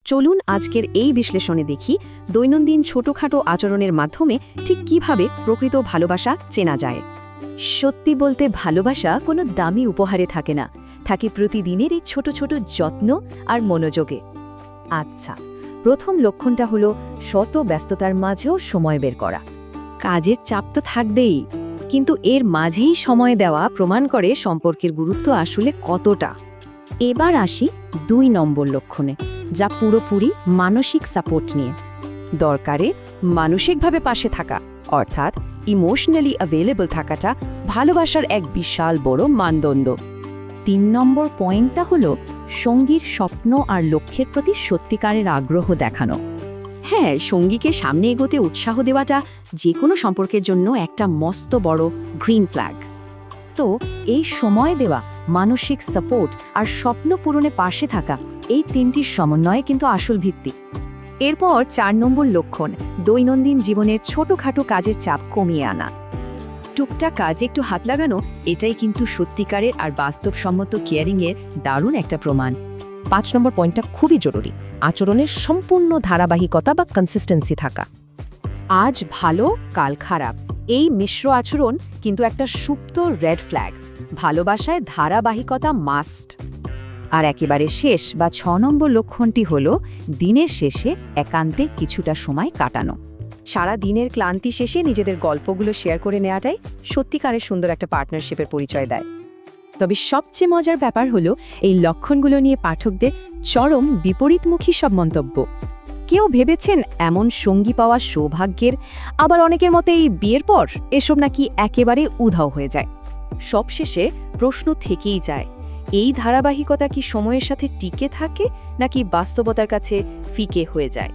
চলুন আজকের এই বিশ্লেষণে দেখি দৈনন্দিন ছোটখাটো আচরণের মাধ্যমে ঠিক কিভাবে প্রকৃত ভালোবাসা চেনা যায়। সত্যি বলতে ভালোবাসা কোনো দামি উপহারে থাকে না, থাকে প্রতিদিনের এই ছোট ছোট যত্ন আর মনোযোগে। আচ্ছা, প্রথম লক্ষণটা হলো শত ব্যস্ততার মাঝেও সময় বের করা। কাজের চাপ তো থাকবেই, কিন্তু এর মাঝেই সময় দেওয়া প্রমাণ করে সম্পর্কের গুরুত্ব আসলে কতটা। এবার আসি ২ নম্বর লক্ষণে, যা পুরোপুরি মানসিক সাপোর্ট নিয়ে। দরকারে মানসিকভাবে পাশে থাকা, অর্থাৎ ইমোশনালি অ্যাভেলেবল থাকাটা ভালোবাসার এক বিশাল বড় মানদণ্ড। ৩ নম্বর পয়েন্টটা হলো সঙ্গীর স্বপ্ন আর লক্ষ্যের প্রতি সত্যিকারের আগ্রহ দেখানো। হ্যাঁ, সঙ্গীকে সামনে এগোতে উৎসাহ দেওয়াটা যে কোনো সম্পর্কের জন্য একটা মস্ত বড় গ্রিন ফ্ল্যাগ। তো এই সময় দেওয়া, মানসিক সাপোর্ট আর স্বপ্ন পূরণে পাশে থাকা, এই ৩টির সমন্বয়ে কিন্তু আসল ভিত্তি। এরপর ৪ নম্বর লক্ষণ, দৈনন্দিন জীবনের ছোটখাটো কাজের চাপ কমিয়ে আনা। টুকটাক কাজে একটু হাত লাগানো, এটাই কিন্তু সত্যিকারের আর বাস্তবসম্মত কেয়ারিংয়ের দারুণ একটা প্রমাণ। ৫ নম্বর পয়েন্টটা খুবই জরুরি, আচরণের সম্পূর্ণ ধারাবাহিকতা বা কনসিস্টেন্সি থাকা। আজ ভালো কাল খারাপ, এই মিশ্র আচরণ কিন্তু একটা সুপ্ত রেড ফ্ল্যাগ। ভালোবাসায় ধারাবাহিকতা মাস্ট। আর একেবারে শেষ বা ৬ নম্বর লক্ষণটি হল দিনের শেষে একান্তে কিছুটা সময় কাটানো। সারা দিনের ক্লান্তি শেষে নিজেদের গল্পগুলো শেয়ার করে নেওয়াটাই সত্যিকারের সুন্দর একটা পার্টনারশিপের পরিচয় দেয়। তবে সবচেয়ে মজার ব্যাপার হলো এই লক্ষণগুলো নিয়ে পাঠকদের চরম বিপরীতমুখী সব মন্তব্য। কেউ ভেবেছেন এমন সঙ্গী পাওয়া সৌভাগ্যের, আবার অনেকের মতে এই বিয়ের পর এসব নাকি একেবারে উধাও হয়ে যায়। সবশেষে প্রশ্ন থেকেই যায়, এই ধারাবাহিকতা কি সময়ের সাথে টিকে থাকে নাকি বাস্তবতার কাছে ফিকে হয়ে যায়?